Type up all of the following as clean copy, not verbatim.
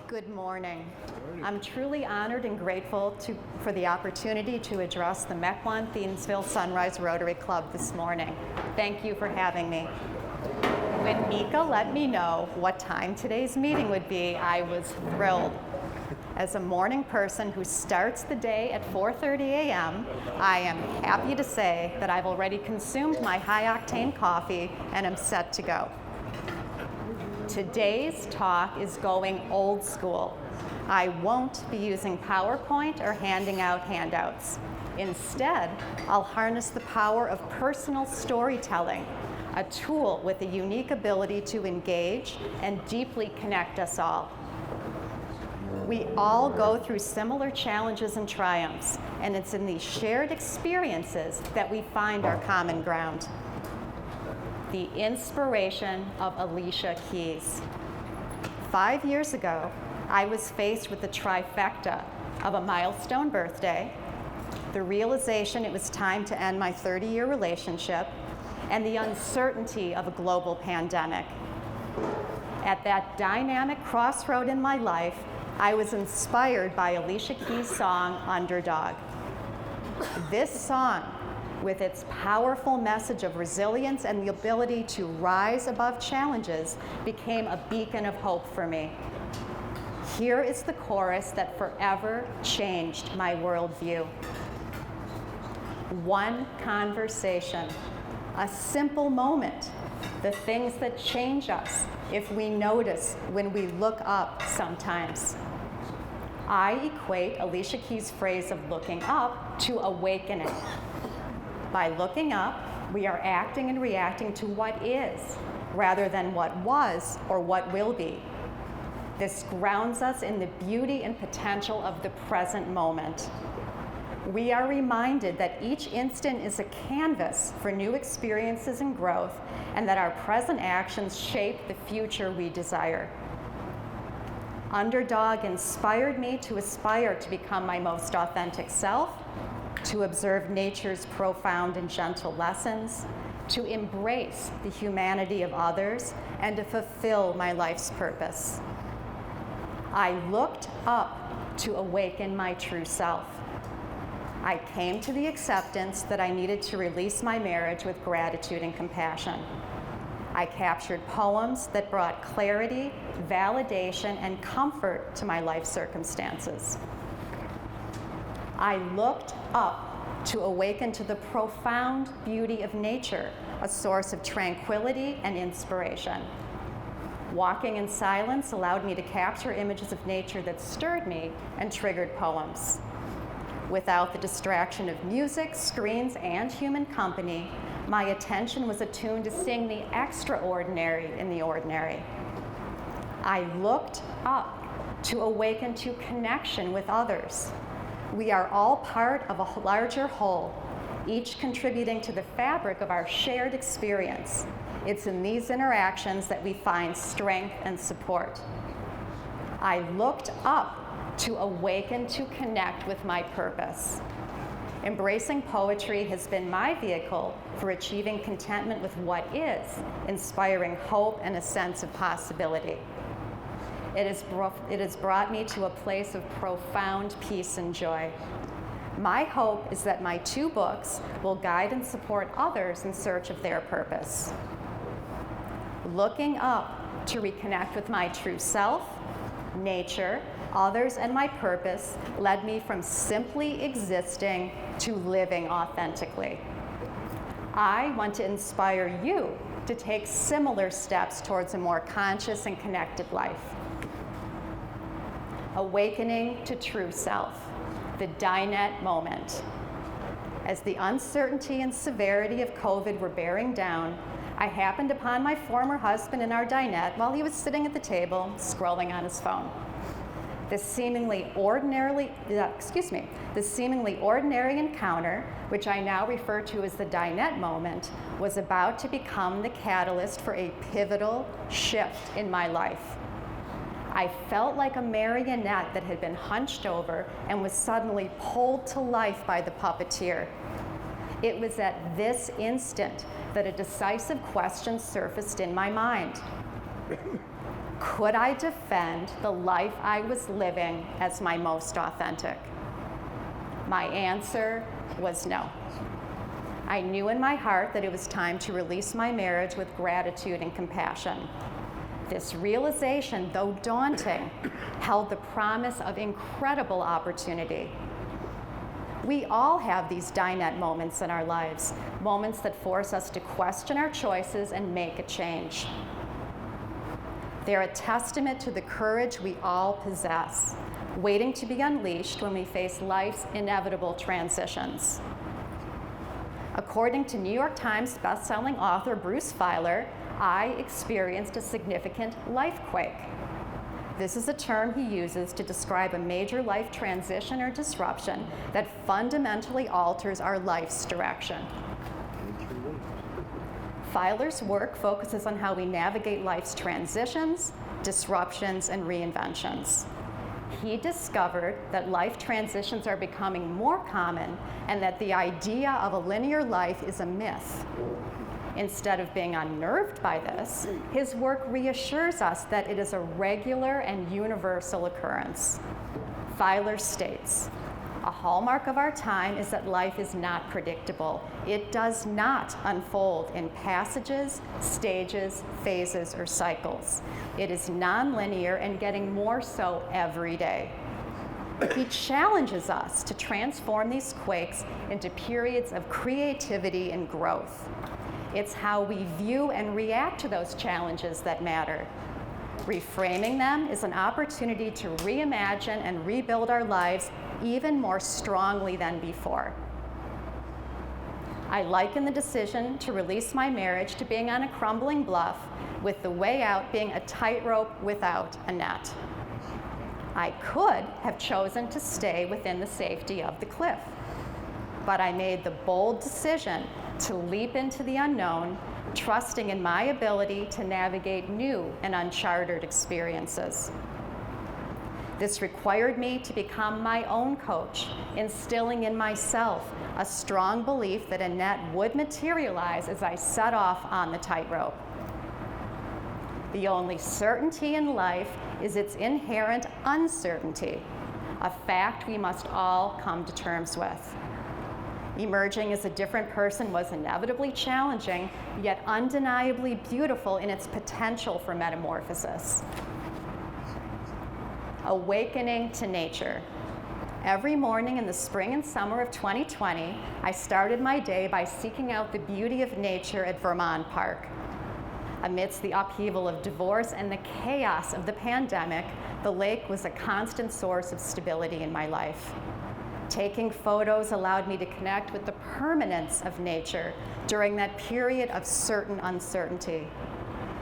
Good morning. I'm truly honored and grateful for the opportunity to address the Mequon Thiensville Sunrise Rotary Club this morning. Thank you for having me. When Mika let me know what time today's meeting would be, I was thrilled. As a morning person who starts the day at 4:30 a.m., I am happy to say that I've already consumed my high-octane coffee and am set to go. Today's talk is going old school. I won't be using PowerPoint or handing out handouts. Instead, I'll harness the power of personal storytelling, a tool with a unique ability to engage and deeply connect us all. We all go through similar challenges and triumphs, and it's in these shared experiences that we find our common ground. The inspiration of Alicia Keys. 5 years ago, I was faced with the trifecta of a milestone birthday, the realization it was time to end my 30-year relationship, and the uncertainty of a global pandemic. At that dynamic crossroad in my life, I was inspired by Alicia Keys' song, Underdog. This song, with its powerful message of resilience and the ability to rise above challenges, became a beacon of hope for me. Here is the chorus that forever changed my worldview. One conversation, a simple moment, the things that change us if we notice when we look up sometimes. I equate Alicia Keys' phrase of looking up to awakening. By looking up, we are acting and reacting to what is, rather than what was or what will be. This grounds us in the beauty and potential of the present moment. We are reminded that each instant is a canvas for new experiences and growth, and that our present actions shape the future we desire. Underdog inspired me to aspire to become my most authentic self, to observe nature's profound and gentle lessons, to embrace the humanity of others, and to fulfill my life's purpose. I looked up to awaken my true self. I came to the acceptance that I needed to release my marriage with gratitude and compassion. I captured poems that brought clarity, validation, and comfort to my life circumstances. I looked up to awaken to the profound beauty of nature, a source of tranquility and inspiration. Walking in silence allowed me to capture images of nature that stirred me and triggered poems. Without the distraction of music, screens, and human company, my attention was attuned to seeing the extraordinary in the ordinary. I looked up to awaken to connection with others. We are all part of a larger whole, each contributing to the fabric of our shared experience. It's in these interactions that we find strength and support. I looked up to awaken to connect with my purpose. Embracing poetry has been my vehicle for achieving contentment with what is, inspiring hope and a sense of possibility. It has brought me to a place of profound peace and joy. My hope is that my 2 books will guide and support others in search of their purpose. Looking up to reconnect with my true self, nature, others, and my purpose led me from simply existing to living authentically. I want to inspire you to take similar steps towards a more conscious and connected life. Awakening to true self, the dinette moment. As the uncertainty and severity of COVID were bearing down, I happened upon my former husband in our dinette while he was sitting at the table scrolling on his phone. This seemingly ordinary encounter, which I now refer to as the dinette moment, was about to become the catalyst for a pivotal shift in my life. I felt like a marionette that had been hunched over and was suddenly pulled to life by the puppeteer. It was at this instant that a decisive question surfaced in my mind. Could I defend the life I was living as my most authentic? My answer was no. I knew in my heart that it was time to release my marriage with gratitude and compassion. This realization, though daunting, held the promise of incredible opportunity. We all have these dinette moments in our lives, moments that force us to question our choices and make a change. They're a testament to the courage we all possess, waiting to be unleashed when we face life's inevitable transitions. According to New York Times bestselling author Bruce Feiler, I experienced a significant lifequake. This is a term he uses to describe a major life transition or disruption that fundamentally alters our life's direction. Feiler's work focuses on how we navigate life's transitions, disruptions, and reinventions. He discovered that life transitions are becoming more common and that the idea of a linear life is a myth. Instead of being unnerved by this, his work reassures us that it is a regular and universal occurrence. Feiler states, "A hallmark of our time is that life is not predictable. It does not unfold in passages, stages, phases, or cycles. It is nonlinear and getting more so every day." He challenges us to transform these quakes into periods of creativity and growth. It's how we view and react to those challenges that matter. Reframing them is an opportunity to reimagine and rebuild our lives even more strongly than before. I liken the decision to release my marriage to being on a crumbling bluff, with the way out being a tightrope without a net. I could have chosen to stay within the safety of the cliff, but I made the bold decision to leap into the unknown, trusting in my ability to navigate new and uncharted experiences. This required me to become my own coach, instilling in myself a strong belief that a net would materialize as I set off on the tightrope. The only certainty in life is its inherent uncertainty, a fact we must all come to terms with. Emerging as a different person was inevitably challenging, yet undeniably beautiful in its potential for metamorphosis. Awakening to nature. Every morning in the spring and summer of 2020, I started my day by seeking out the beauty of nature at Vermont Park. Amidst the upheaval of divorce and the chaos of the pandemic, the lake was a constant source of stability in my life. Taking photos allowed me to connect with the permanence of nature during that period of certain uncertainty.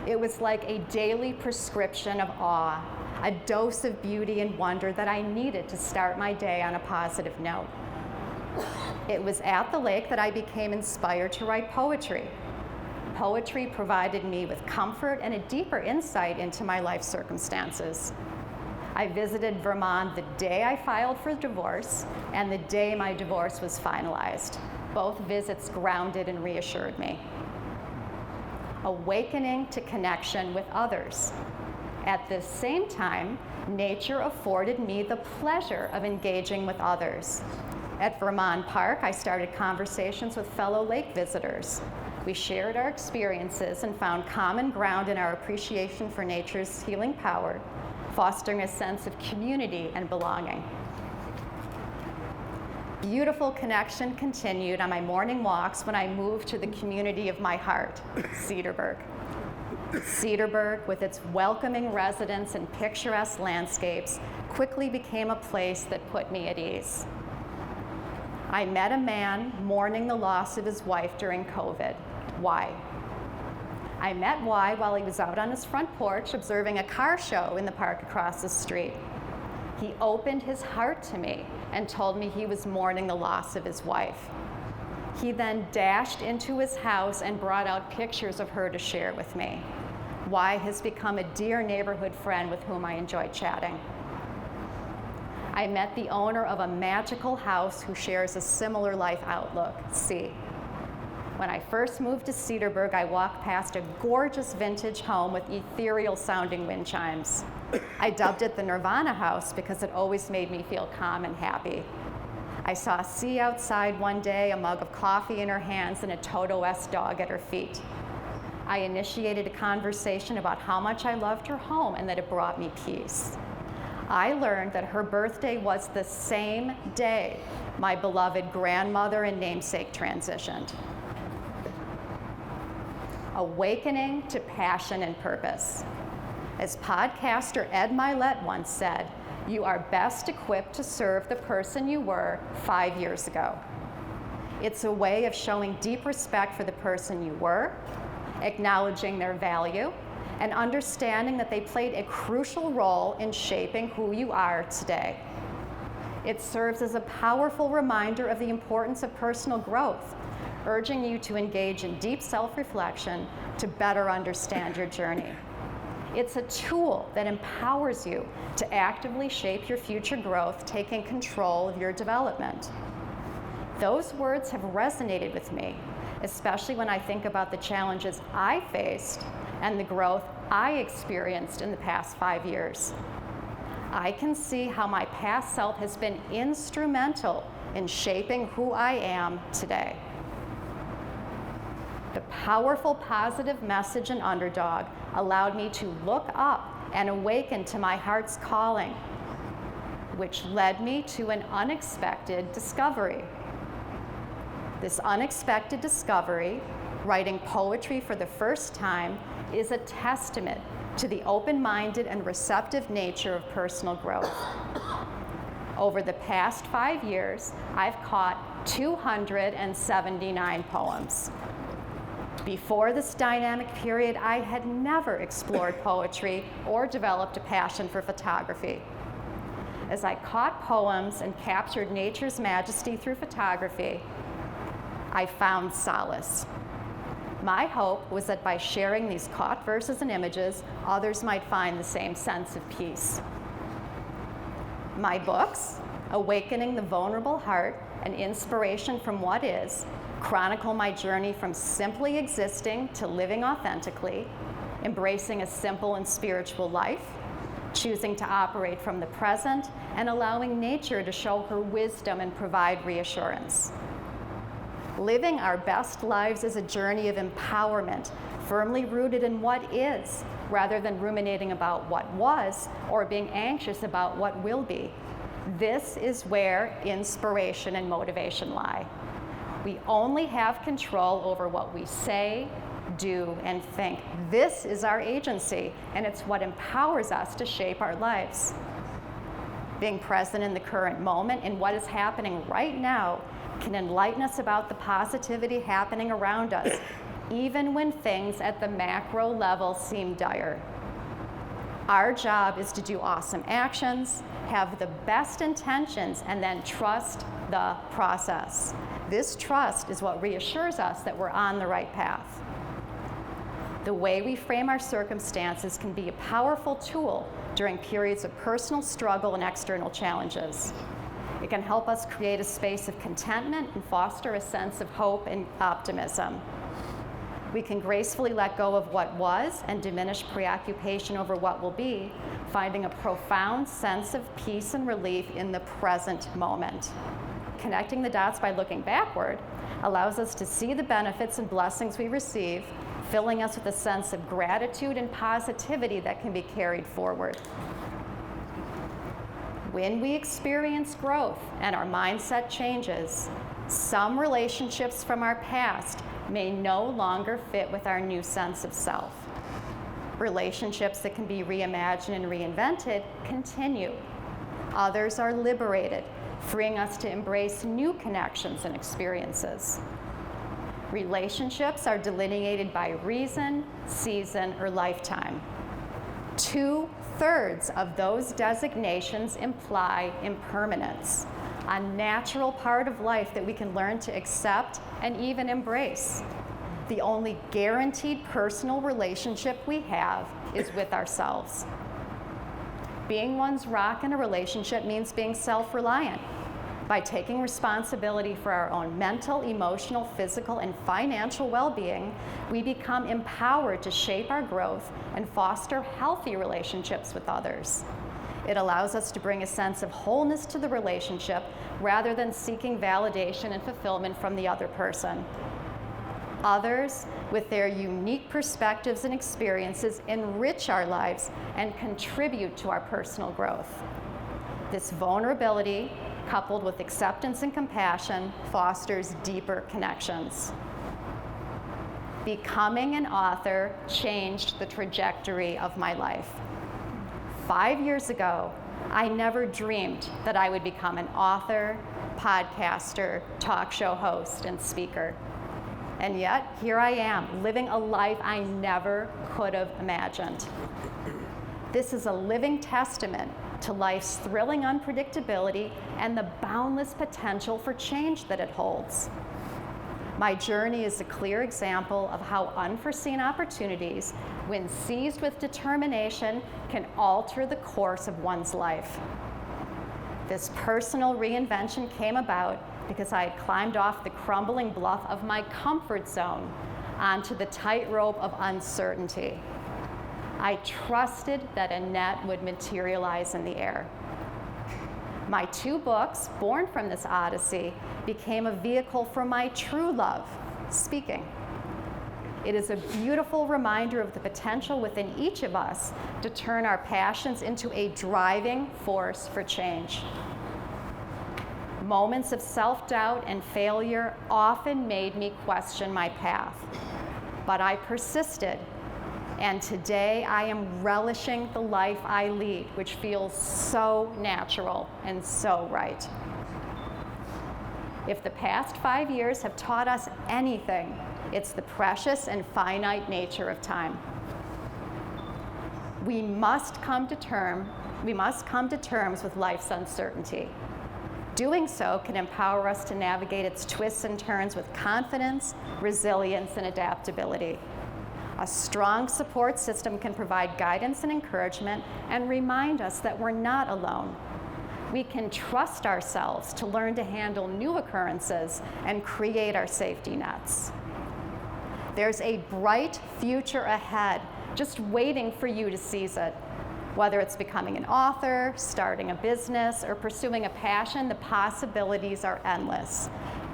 It was like a daily prescription of awe, a dose of beauty and wonder that I needed to start my day on a positive note. It was at the lake that I became inspired to write poetry. Poetry provided me with comfort and a deeper insight into my life circumstances. I visited Vermont the day I filed for divorce and the day my divorce was finalized. Both visits grounded and reassured me. Awakening to connection with others. At the same time, nature afforded me the pleasure of engaging with others. At Vermont Park, I started conversations with fellow lake visitors. We shared our experiences and found common ground in our appreciation for nature's healing power, fostering a sense of community and belonging. Beautiful connection continued on my morning walks when I moved to the community of my heart, Cedarburg. Cedarburg, with its welcoming residents and picturesque landscapes, quickly became a place that put me at ease. I met a man mourning the loss of his wife during COVID. Why? I met Y while he was out on his front porch observing a car show in the park across the street. He opened his heart to me and told me he was mourning the loss of his wife. He then dashed into his house and brought out pictures of her to share with me. Y has become a dear neighborhood friend with whom I enjoy chatting. I met the owner of a magical house who shares a similar life outlook, C. When I first moved to Cedarburg, I walked past a gorgeous vintage home with ethereal sounding wind chimes. I dubbed it the Nirvana house because it always made me feel calm and happy. I saw a sea outside one day, a mug of coffee in her hands, and a Toto-esque dog at her feet. I initiated a conversation about how much I loved her home and that it brought me peace. I learned that her birthday was the same day my beloved grandmother and namesake transitioned. Awakening to passion and purpose. As podcaster Ed Milet once said, you are best equipped to serve the person you were 5 years ago. It's a way of showing deep respect for the person you were, acknowledging their value, and understanding that they played a crucial role in shaping who you are today. It serves as a powerful reminder of the importance of personal growth, urging you to engage in deep self-reflection to better understand your journey. It's a tool that empowers you to actively shape your future growth, taking control of your development. Those words have resonated with me, especially when I think about the challenges I faced and the growth I experienced in the past 5 years. I can see how my past self has been instrumental in shaping who I am today. The powerful positive message in Underdog allowed me to look up and awaken to my heart's calling, which led me to an unexpected discovery. This unexpected discovery, writing poetry for the first time, is a testament to the open-minded and receptive nature of personal growth. Over the past 5 years, I've caught 279 poems. Before this dynamic period, I had never explored poetry or developed a passion for photography. As I caught poems and captured nature's majesty through photography, I found solace. My hope was that by sharing these caught verses and images, others might find the same sense of peace. My books, Awakening the Vulnerable Heart and Inspiration from What Is, chronicle my journey from simply existing to living authentically, embracing a simple and spiritual life, choosing to operate from the present, and allowing nature to show her wisdom and provide reassurance. Living our best lives is a journey of empowerment, firmly rooted in what is, rather than ruminating about what was or being anxious about what will be. This is where inspiration and motivation lie. We only have control over what we say, do, and think. This is our agency, and it's what empowers us to shape our lives. Being present in the current moment and what is happening right now can enlighten us about the positivity happening around us, even when things at the macro level seem dire. Our job is to do awesome actions, have the best intentions, and then trust the process. This trust is what reassures us that we're on the right path. The way we frame our circumstances can be a powerful tool during periods of personal struggle and external challenges. It can help us create a space of contentment and foster a sense of hope and optimism. We can gracefully let go of what was and diminish preoccupation over what will be, finding a profound sense of peace and relief in the present moment. Connecting the dots by looking backward allows us to see the benefits and blessings we receive, filling us with a sense of gratitude and positivity that can be carried forward. When we experience growth and our mindset changes, some relationships from our past may no longer fit with our new sense of self. Relationships that can be reimagined and reinvented continue. Others are liberated, freeing us to embrace new connections and experiences. Relationships are delineated by reason, season, or lifetime. 2/3 of those designations imply impermanence, a natural part of life that we can learn to accept and even embrace. The only guaranteed personal relationship we have is with ourselves. Being one's rock in a relationship means being self-reliant. By taking responsibility for our own mental, emotional, physical, and financial well-being, we become empowered to shape our growth and foster healthy relationships with others. It allows us to bring a sense of wholeness to the relationship rather than seeking validation and fulfillment from the other person. Others, with their unique perspectives and experiences, enrich our lives and contribute to our personal growth. This vulnerability, coupled with acceptance and compassion, fosters deeper connections. Becoming an author changed the trajectory of my life. 5 years ago, I never dreamed that I would become an author, podcaster, talk show host, and speaker. And yet, here I am, living a life I never could have imagined. This is a living testament to life's thrilling unpredictability and the boundless potential for change that it holds. My journey is a clear example of how unforeseen opportunities, when seized with determination, can alter the course of one's life. This personal reinvention came about because I had climbed off the crumbling bluff of my comfort zone onto the tightrope of uncertainty. I trusted that a net would materialize in the air. My 2 books, born from this odyssey, became a vehicle for my true love, speaking. It is a beautiful reminder of the potential within each of us to turn our passions into a driving force for change. Moments of self-doubt and failure often made me question my path, but I persisted. And today I am relishing the life I lead, which feels so natural and so right. If the past 5 years have taught us anything, it's the precious and finite nature of time. We must come to terms with life's uncertainty. Doing so can empower us to navigate its twists and turns with confidence, resilience, and adaptability. A strong support system can provide guidance and encouragement and remind us that we're not alone. We can trust ourselves to learn to handle new occurrences and create our safety nets. There's a bright future ahead, just waiting for you to seize it. Whether it's becoming an author, starting a business, or pursuing a passion, the possibilities are endless.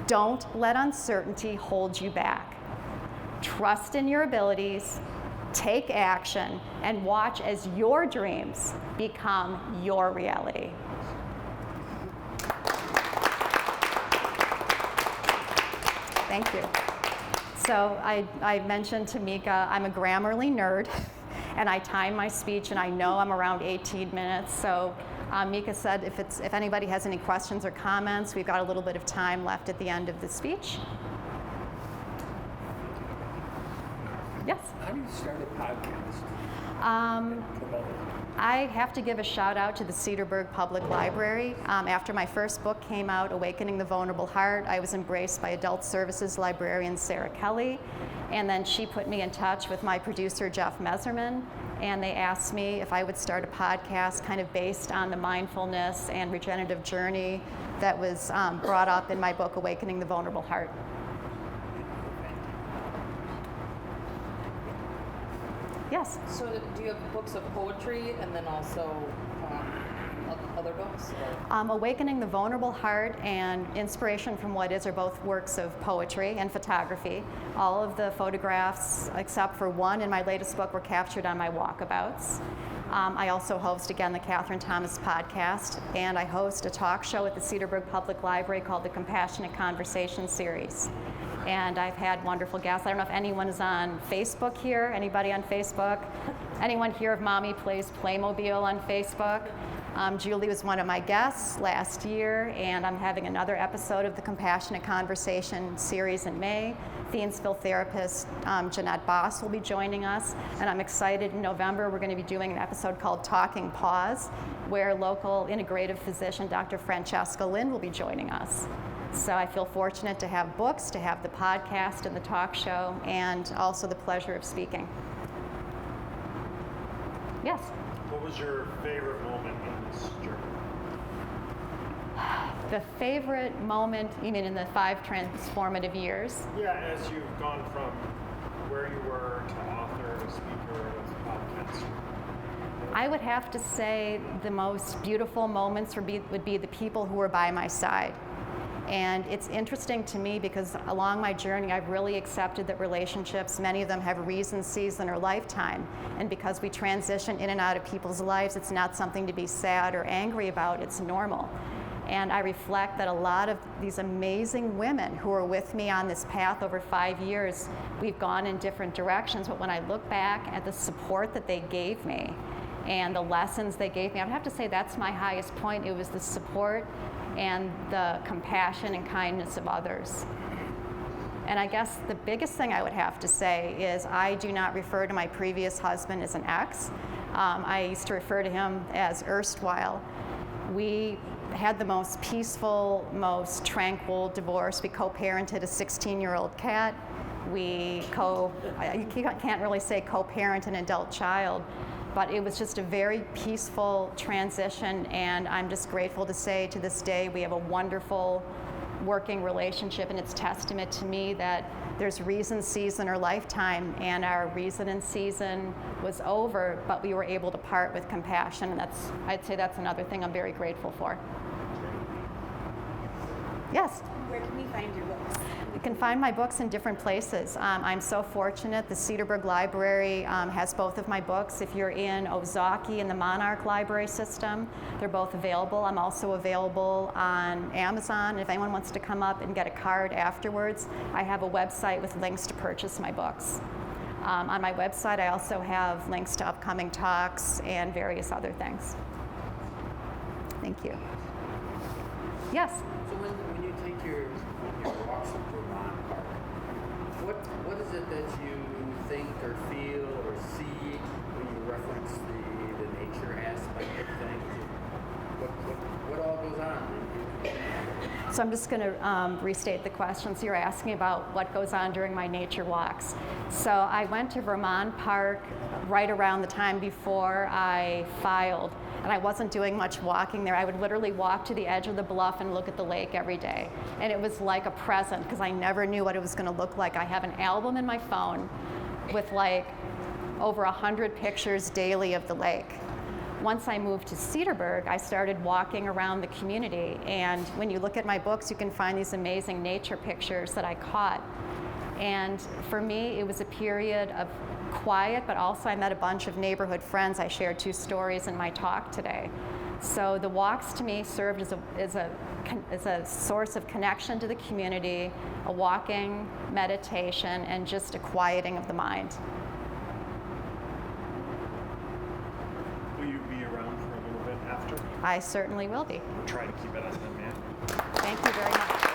Don't let uncertainty hold you back. Trust in your abilities, take action, and watch as your dreams become your reality. Thank you. So I mentioned to Mika, I'm a Grammarly nerd, and I time my speech, and I know I'm around 18 minutes. So Mika said if anybody has any questions or comments, we've got a little bit of time left at the end of the speech. Yes? How do you start a podcast? I have to give a shout out to the Cedarburg Public Library. After my first book came out, Awakening the Vulnerable Heart, I was embraced by Adult Services librarian Sarah Kelly, and then she put me in touch with my producer Jeff Meserman, and they asked me if I would start a podcast kind of based on the mindfulness and regenerative journey that was brought up in my book, Awakening the Vulnerable Heart. Yes. So do you have books of poetry and then also other books? Awakening the Vulnerable Heart and Inspiration from What Is are both works of poetry and photography. All of the photographs, except for one in my latest book, were captured on my walkabouts. I also host, again, the Catherine Thomas podcast, and I host a talk show at the Cedarburg Public Library called the Compassionate Conversation Series. And I've had wonderful guests. I don't know if anyone is on Facebook here. Anybody on Facebook? Anyone here of Mommy Plays Playmobil on Facebook? Julie was one of my guests last year, and I'm having another episode of the Compassionate Conversation series in May. Thiensville therapist Jeanette Boss will be joining us, and I'm excited. In November, we're going to be doing an episode called Talking Pause, where local integrative physician Dr. Francesca Lynn will be joining us. So I feel fortunate to have books, to have the podcast and the talk show, and also the pleasure of speaking. Yes? What was your favorite moment in this journey? The favorite moment, you mean in the 5 transformative years? Yeah, as you've gone from where you were to author to speaker to podcaster. I would have to say the most beautiful moments would be the people who were by my side. And it's interesting to me because along my journey, I've really accepted that relationships, many of them have reason, season, or lifetime. And because we transition in and out of people's lives, it's not something to be sad or angry about, it's normal. And I reflect that a lot of these amazing women who are with me on this path over 5 years, we've gone in different directions, but when I look back at the support that they gave me and the lessons they gave me, I would have to say that's my highest point. It was the support and the compassion and kindness of others. And I guess the biggest thing I would have to say is I do not refer to my previous husband as an ex. I used to refer to him as erstwhile. We had the most peaceful, most tranquil divorce. We co-parented a 16-year-old cat. You can't really say co-parent an adult child, but it was just a very peaceful transition, and I'm just grateful to say to this day we have a wonderful working relationship, and it's testament to me that there's reason, season, or lifetime, and our reason and season was over, but we were able to part with compassion, and I'd say that's another thing I'm very grateful for. Yes? Where can we find your books? You can find my books in different places. I'm so fortunate. The Cedarburg Library has both of my books. If you're in Ozaki in the Monarch Library System, they're both available. I'm also available on Amazon. If anyone wants to come up and get a card afterwards, I have a website with links to purchase my books. On my website, I also have links to upcoming talks and various other things. Thank you. Yes? So when you take your walks in Vermont Park, what is it that you think or feel or see when you reference the nature aspect of things? What all goes on? So I'm just going to restate the question. So you're asking about what goes on during my nature walks. So I went to Vermont Park right around the time before I filed, and I wasn't doing much walking there. I would literally walk to the edge of the bluff and look at the lake every day. And it was like a present because I never knew what it was going to look like. I have an album in my phone with like over 100 pictures daily of the lake. Once I moved to Cedarburg, I started walking around the community, and when you look at my books, you can find these amazing nature pictures that I caught. And for me, it was a period of quiet, but also I met a bunch of neighborhood friends. I shared 2 stories in my talk today. So the walks to me served as a source of connection to the community, a walking meditation, and just a quieting of the mind. Will you be around for a little bit after? I certainly will be. We'll try to keep it on demand. Thank you very much.